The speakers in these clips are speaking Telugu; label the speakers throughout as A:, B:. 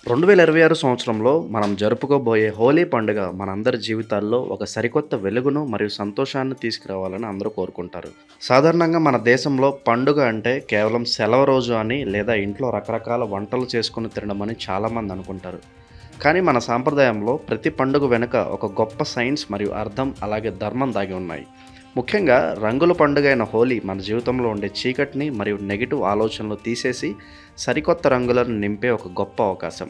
A: 2026 సంవత్సరంలో మనం జరుపుకోబోయే హోలీ పండుగ మనందరి జీవితాల్లో ఒక సరికొత్త వెలుగును మరియు సంతోషాన్ని తీసుకురావాలని అందరూ కోరుకుంటారు. సాధారణంగా మన దేశంలో పండుగ అంటే కేవలం సెలవు రోజు అని లేదా ఇంట్లో రకరకాల వంటలు చేసుకొని తినడం అని చాలామంది అనుకుంటారు. కానీ మన సాంప్రదాయంలో ప్రతి పండుగ వెనుక ఒక గొప్ప సైన్స్ మరియు అర్థం అలాగే ధర్మం దాగి ఉన్నాయి. ముఖ్యంగా రంగుల పండుగైన హోలీ మన జీవితంలో ఉండే చీకటిని మరియు నెగిటివ్ ఆలోచనలు తీసేసి సరికొత్త రంగులను నింపే ఒక గొప్ప అవకాశం.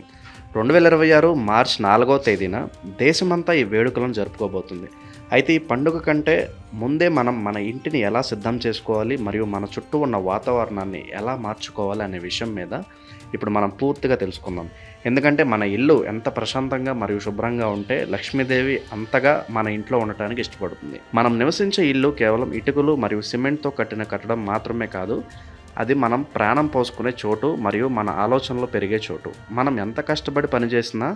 A: 2026 మార్చ్ 4వ తేదీన దేశమంతా ఈ వేడుకలను జరుపుకోబోతుంది. అయితే ఈ పండుగ కంటే ముందే మనం మన ఇంటిని ఎలా సిద్ధం చేసుకోవాలి మరియు మన చుట్టూ ఉన్న వాతావరణాన్ని ఎలా మార్చుకోవాలి అనే విషయం మీద ఇప్పుడు మనం పూర్తిగా తెలుసుకుందాం. ఎందుకంటే మన ఇల్లు ఎంత ప్రశాంతంగా మరియు శుభ్రంగా ఉంటే లక్ష్మీదేవి అంతగా మన ఇంట్లో ఉండటానికి ఇష్టపడుతుంది. మనం నివసించే ఇల్లు కేవలం ఇటుకలు మరియు సిమెంట్తో కట్టిన కట్టడం మాత్రమే కాదు, అది మనం ప్రాణం పోసుకునే చోటు మరియు మన ఆలోచనలు పెరిగే చోటు. మనం ఎంత కష్టపడి పనిచేసినా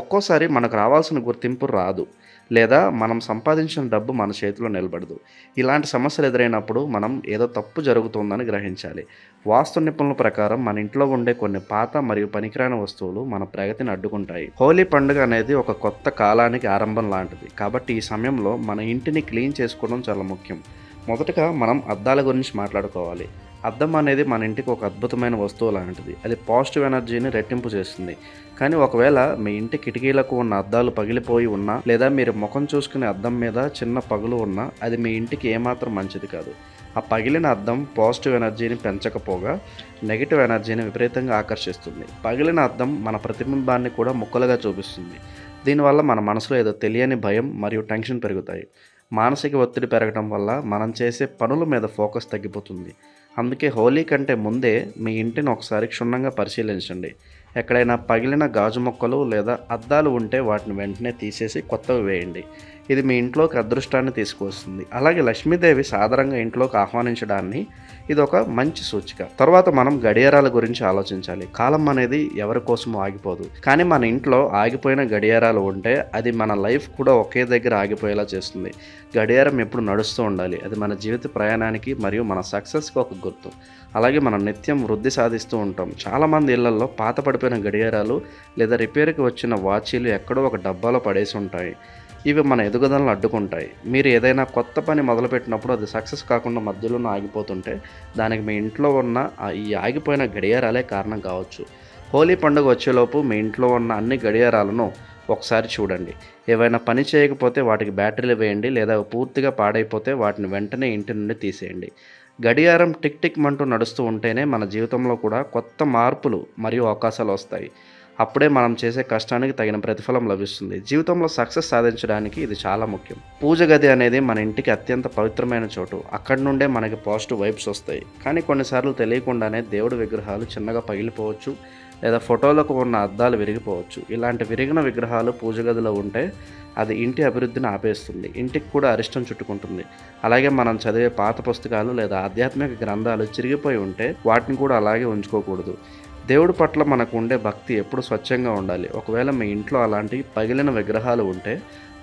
A: ఒక్కోసారి మనకు రావాల్సిన గుర్తింపు రాదు, లేదా మనం సంపాదించిన డబ్బు మన చేతిలో నిలబడదు. ఇలాంటి సమస్యలు ఎదురైనప్పుడు మనం ఏదో తప్పు జరుగుతుందని గ్రహించాలి. వాస్తు నిపుణుల ప్రకారం మన ఇంట్లో ఉండే కొన్ని పాత మరియు పనికిరాని వస్తువులు మన ప్రగతిని అడ్డుకుంటాయి. హోలీ పండుగ అనేది ఒక కొత్త కాలానికి ఆరంభం లాంటిది, కాబట్టి ఈ సమయంలో మన ఇంటిని క్లీన్ చేసుకోవడం చాలా ముఖ్యం. మొదటగా మనం అద్దాల గురించి మాట్లాడుకోవాలి. అద్దం అనేది మన ఇంటికి ఒక అద్భుతమైన వస్తువు లాంటిది. అది పాజిటివ్ ఎనర్జీని రెట్టింపు చేస్తుంది. కానీ ఒకవేళ మీ ఇంటి కిటికీలకు ఉన్న అద్దాలు పగిలిపోయి ఉన్నా, లేదా మీరు ముఖం చూసుకునే అద్దం మీద చిన్న పగులు ఉన్నా, అది మీ ఇంటికి ఏమాత్రం మంచిది కాదు. ఆ పగిలిన అద్దం పాజిటివ్ ఎనర్జీని పెంచకపోగా నెగిటివ్ ఎనర్జీని విపరీతంగా ఆకర్షిస్తుంది. పగిలిన అద్దం మన ప్రతిబింబాన్ని కూడా ముక్కలుగా చూపిస్తుంది. దీనివల్ల మన మనసులో ఏదో తెలియని భయం మరియు టెన్షన్ పెరుగుతాయి. మానసిక ఒత్తిడి పెరగడం వల్ల మనం చేసే పనుల మీద ఫోకస్ తగ్గిపోతుంది. అందుకే హోలీ కంటే ముందే మీ ఇంటిని ఒకసారి క్షుణ్ణంగా పరిశీలించండి. ఎక్కడైనా పగిలిన గాజు ముక్కలు లేదా అద్దాలు ఉంటే వాటిని వెంటనే తీసేసి కొత్తవి వేయండి. ఇది మీ ఇంట్లోకి అదృష్టాన్ని తీసుకువస్తుంది. అలాగే లక్ష్మీదేవి సాధారణంగా ఇంట్లోకి ఆహ్వానించడాన్ని ఇది ఒక మంచి సూచిక. తర్వాత మనం గడియారాల గురించి ఆలోచించాలి. కాలం అనేది ఎవరి కోసం ఆగిపోదు, కానీ మన ఇంట్లో ఆగిపోయిన గడియారాలు ఉంటే అది మన లైఫ్ కూడా ఒకే దగ్గర ఆగిపోయేలా చేస్తుంది. గడియారం ఎప్పుడు నడుస్తూ ఉండాలి. అది మన జీవిత ప్రయాణానికి మరియు మన సక్సెస్కి ఒక గుర్తు. అలాగే మనం నిత్యం వృద్ధి సాధిస్తూ ఉంటాం. చాలామంది ఇళ్లలో పాత పడిపోయిన గడియారాలు లేదా రిపేర్కి వచ్చిన వాచీలు ఎక్కడో ఒక డబ్బాలో పడేసి ఉంటాయి. ఇవి మన ఎదుగుదలను అడ్డుకుంటాయి. మీరు ఏదైనా కొత్త పని మొదలుపెట్టినప్పుడు అది సక్సెస్ కాకుండా మధ్యలోనే ఆగిపోతుంటే దానికి మీ ఇంట్లో ఉన్న ఈ ఆగిపోయిన గడియారాలే కారణం కావచ్చు. హోలీ పండుగ వచ్చేలోపు మీ ఇంట్లో ఉన్న అన్ని గడియారాలను ఒకసారి చూడండి. ఏవైనా పని చేయకపోతే వాటికి బ్యాటరీలు వేయండి, లేదా పూర్తిగా పాడైపోతే వాటిని వెంటనే ఇంటి నుండి తీసేయండి. గడియారం టిక్ టిక్ మంటూ నడుస్తూ ఉంటేనే మన జీవితంలో కూడా కొత్త మార్పులు మరియు అవకాశాలు వస్తాయి. అప్పుడే మనం చేసే కష్టానికి తగిన ప్రతిఫలం లభిస్తుంది. జీవితంలో సక్సెస్ సాధించడానికి ఇది చాలా ముఖ్యం. పూజ గది అనేది మన ఇంటికి అత్యంత పవిత్రమైన చోటు. అక్కడి నుండే మనకి పాజిటివ్ వైబ్స్ వస్తాయి. కానీ కొన్నిసార్లు తెలియకుండానే దేవుడి విగ్రహాలు చిన్నగా పగిలిపోవచ్చు, లేదా ఫోటోలకు ఉన్న అద్దాలు విరిగిపోవచ్చు. ఇలాంటి విరిగిన విగ్రహాలు పూజ గదిలో ఉంటే అది ఇంటి అభివృద్ధిని ఆపేస్తుంది. ఇంటికి కూడా అరిష్టం చుట్టుకుంటుంది. అలాగే మనం చదివే పాత పుస్తకాలు లేదా ఆధ్యాత్మిక గ్రంథాలు చిరిగిపోయి ఉంటే వాటిని కూడా అలాగే ఉంచుకోకూడదు. దేవుడి పట్ల మనకు ఉండే భక్తి ఎప్పుడు స్వచ్ఛంగా ఉండాలి. ఒకవేళ మీ ఇంట్లో అలాంటి పగిలిన విగ్రహాలు ఉంటే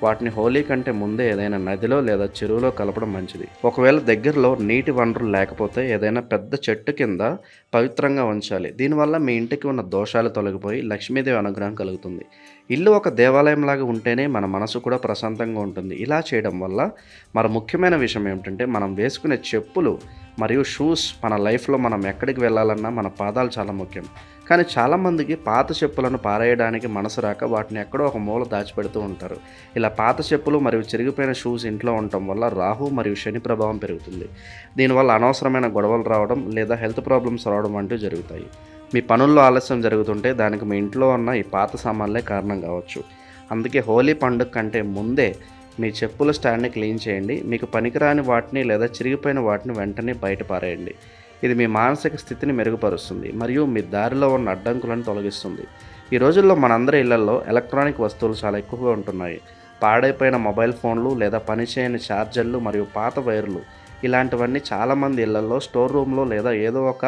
A: వాటిని హోలీ కంటే ముందే ఏదైనా నదిలో లేదా చెరువులో కలపడం మంచిది. ఒకవేళ దగ్గరలో నీటి వనరులు లేకపోతే ఏదైనా పెద్ద చెట్టు కింద పవిత్రంగా ఉంచాలి. దీనివల్ల మీ ఇంటికి ఉన్న దోషాలు తొలగిపోయి లక్ష్మీదేవి అనుగ్రహం కలుగుతుంది. ఇల్లు ఒక దేవాలయంలాగా ఉంటేనే మన మనసు కూడా ప్రశాంతంగా ఉంటుంది. ఇలా చేయడం వల్ల మరి ముఖ్యమైన విషయం ఏమిటంటే మనం వేసుకునే చెప్పులు మరియు షూస్ మన లైఫ్లో మనం ఎక్కడికి వెళ్ళాలన్నా మన పాదాలు చాలా ముఖ్యం. కానీ చాలామందికి పాత చెప్పులను పారేయడానికి మనసు రాక వాటిని ఎక్కడో ఒక మూల దాచిపెడుతూ ఉంటారు. ఇలా పాత చెప్పులు మరియు చిరిగిపోయిన షూస్ ఇంట్లో ఉండటం వల్ల రాహు మరియు శని ప్రభావం పెరుగుతుంది. దీనివల్ల అనవసరమైన గొడవలు రావడం లేదా హెల్త్ ప్రాబ్లమ్స్ రావడం వంటివి జరుగుతాయి. మీ పనుల్లో ఆలస్యం జరుగుతుంటే దానికి మీ ఇంట్లో ఉన్న ఈ పాత సామాన్లే కారణం కావచ్చు. అందుకే హోలీ పండుగ కంటే ముందే మీ చెప్పుల స్టాండ్ని క్లీన్ చేయండి. మీకు పనికిరాని వాటిని లేదా చిరిగిపోయిన వాటిని వెంటనే బయట పారేయండి. ఇది మీ మానసిక స్థితిని మెరుగుపరుస్తుంది మరియు మీ దారిలో ఉన్న అడ్డంకులను తొలగిస్తుంది. ఈ రోజుల్లో మనందరి ఇళ్లలో ఎలక్ట్రానిక్ వస్తువులు చాలా ఎక్కువగా ఉంటున్నాయి. పాడైపోయిన మొబైల్ ఫోన్లు లేదా పనిచేయని ఛార్జర్లు మరియు పాత వైర్లు ఇలాంటివన్నీ చాలామంది ఇళ్లలో స్టోర్ రూమ్లో లేదా ఏదో ఒక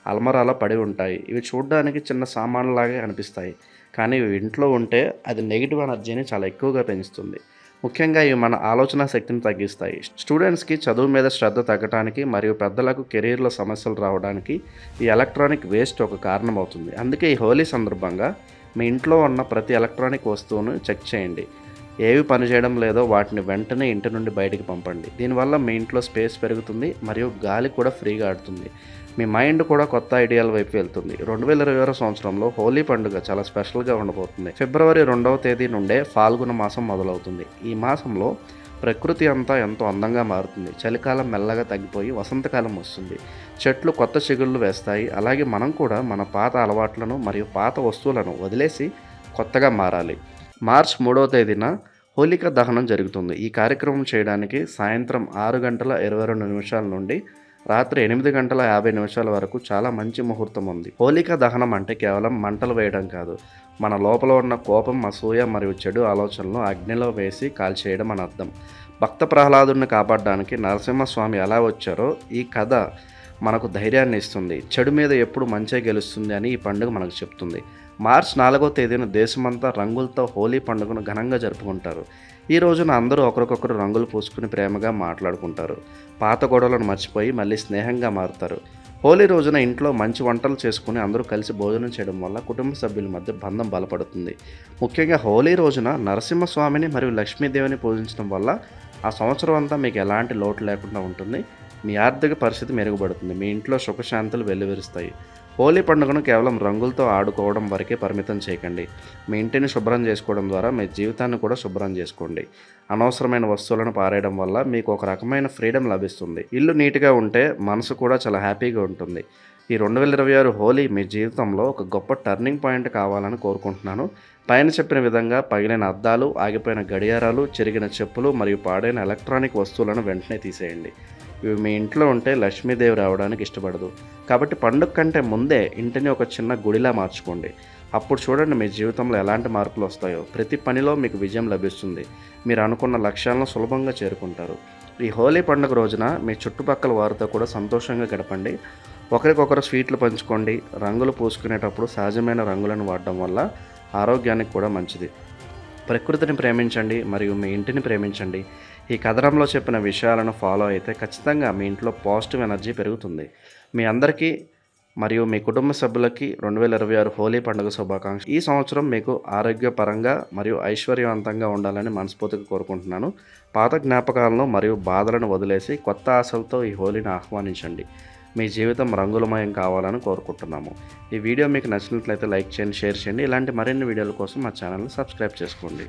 A: అల్మరాలో పడి ఉంటాయి. ఇవి చూడడానికి చిన్న సామాన్లాగే అనిపిస్తాయి, కానీ ఇవి ఇంట్లో ఉంటే అది నెగిటివ్ ఎనర్జీని చాలా ఎక్కువగా పెంచుతుంది. ముఖ్యంగా ఇవి మన ఆలోచన శక్తిని తగ్గిస్తాయి. స్టూడెంట్స్కి చదువు మీద శ్రద్ధ తగ్గడానికి మరియు పెద్దలకు కెరీర్లో సమస్యలు రావడానికి ఈ ఎలక్ట్రానిక్ వేస్ట్ ఒక కారణం అవుతుంది. అందుకే ఈ హోలీ సందర్భంగా మీ ఇంట్లో ఉన్న ప్రతి ఎలక్ట్రానిక్ వస్తువును చెక్ చేయండి. ఏవి పనిచేయడం లేదో వాటిని వెంటనే ఇంటి నుండి బయటికి పంపండి. దీనివల్ల మీ ఇంట్లో స్పేస్ పెరుగుతుంది మరియు గాలి కూడా ఫ్రీగా ఆడుతుంది. మీ మైండ్ కూడా కొత్త ఐడియాల వైపు వెళ్తుంది. 2026 సంవత్సరంలో హోలీ పండుగ చాలా స్పెషల్గా ఉండబోతుంది. ఫిబ్రవరి 2వ తేదీ నుండే ఫాల్గుణ మాసం మొదలవుతుంది. ఈ మాసంలో ప్రకృతి అంతా ఎంతో అందంగా మారుతుంది. చలికాలం మెల్లగా తగ్గిపోయి వసంతకాలం వస్తుంది. చెట్లు కొత్త చిగుళ్ళు వేస్తాయి. అలాగే మనం కూడా మన పాత అలవాట్లను మరియు పాత వస్తువులను వదిలేసి కొత్తగా మారాలి. మార్చ్ 3వ తేదీన హోలికా దహనం జరుగుతుంది. ఈ కార్యక్రమం చేయడానికి సాయంత్రం 6:22 నుండి రాత్రి 8:50 వరకు చాలా మంచి ముహూర్తం ఉంది. హోలికా దహనం అంటే కేవలం మంటలు వేయడం కాదు, మన లోపల ఉన్న కోపం, అసూయ మరియు చెడు ఆలోచనలు అగ్నిలో వేసి కాల్చేయడం అని అర్థం. భక్త ప్రహ్లాదుని కాపాడడానికి నరసింహస్వామి ఎలా వచ్చారో ఈ కథ మనకు ధైర్యాన్ని ఇస్తుంది. చెడు మీద ఎప్పుడు మంచే గెలుస్తుంది అని ఈ పండుగ మనకు చెప్తుంది. మార్చ్ 4వ తేదీన దేశమంతా రంగులతో హోలీ పండుగను ఘనంగా జరుపుకుంటారు. ఈ రోజున అందరూ ఒకరికొకరు రంగులు పూసుకుని ప్రేమగా మాట్లాడుకుంటారు. పాత గొడవలను మర్చిపోయి మళ్ళీ స్నేహంగా మారుతారు. హోలీ రోజున ఇంట్లో మంచి వంటలు చేసుకుని అందరూ కలిసి భోజనం చేయడం వల్ల కుటుంబ సభ్యుల మధ్య బంధం బలపడుతుంది. ముఖ్యంగా హోలీ రోజున నరసింహస్వామిని మరియు లక్ష్మీదేవిని పూజించడం వల్ల ఆ సంవత్సరం అంతా మీకు ఎలాంటి లోటు లేకుండా ఉంటుంది. మీ ఆర్థిక పరిస్థితి మెరుగుపడుతుంది. మీ ఇంట్లో సుఖశాంతులు వెల్లివిరుస్తాయి. హోలీ పండుగను కేవలం రంగులతో ఆడుకోవడం వరకే పరిమితం చేయకండి. మీ ఇంటిని శుభ్రం చేసుకోవడం ద్వారా మీ జీవితాన్ని కూడా శుభ్రం చేసుకోండి. అనవసరమైన వస్తువులను పారేయడం వల్ల మీకు ఒక రకమైన ఫ్రీడమ్ లభిస్తుంది. ఇల్లు నీట్గా ఉంటే మనసు కూడా చాలా హ్యాపీగా ఉంటుంది. ఈ 2026 హోలీ మీ జీవితంలో ఒక గొప్ప టర్నింగ్ పాయింట్ కావాలని కోరుకుంటున్నాను. పైన చెప్పిన విధంగా పగిలిన అద్దాలు, ఆగిపోయిన గడియారాలు, చెరిగిన చెప్పులు మరియు పాడైన ఎలక్ట్రానిక్ వస్తువులను వెంటనే తీసేయండి. ఇవి మీ ఇంట్లో ఉంటే లక్ష్మీదేవి రావడానికి ఇష్టపడదు. కాబట్టి పండుగ కంటే ముందే ఇంటిని ఒక చిన్న గుడిలా మార్చుకోండి. అప్పుడు చూడండి మీ జీవితంలో ఎలాంటి మార్పులు వస్తాయో. ప్రతి పనిలో మీకు విజయం లభిస్తుంది. మీరు అనుకున్న లక్ష్యాలను సులభంగా చేరుకుంటారు. ఈ హోలీ పండుగ రోజున మీ చుట్టుపక్కల వారితో కూడా సంతోషంగా గడపండి. ఒకరికొకరు స్వీట్లు పంచుకోండి. రంగులు పూసుకునేటప్పుడు సహజమైన రంగులను వాడడం వల్ల ఆరోగ్యానికి కూడా మంచిది. ప్రకృతిని ప్రేమించండి మరియు మీ ఇంటిని ప్రేమించండి. ఈ కథనంలో చెప్పిన విషయాలను ఫాలో అయితే ఖచ్చితంగా మీ ఇంట్లో పాజిటివ్ ఎనర్జీ పెరుగుతుంది. మీ అందరికీ మరియు మీ కుటుంబ సభ్యులకి 2026 హోలీ పండుగ శుభాకాంక్షలు. ఈ సంవత్సరం మీకు ఆరోగ్యపరంగా మరియు ఐశ్వర్యవంతంగా ఉండాలని మనస్ఫూర్తిగా కోరుకుంటున్నాను. పాత జ్ఞాపకాలను మరియు బాధలను వదిలేసి కొత్త ఆశలతో ఈ హోలీని ఆహ్వానించండి. మీ జీవితం రంగులమయం కావాలని కోరుకుంటున్నాము. ఈ వీడియో మీకు నచ్చినట్లయితే లైక్ చేయండి, షేర్ చేయండి. ఇలాంటి మరిన్ని వీడియోల కోసం మా ఛానల్ని సబ్స్క్రైబ్ చేసుకోండి.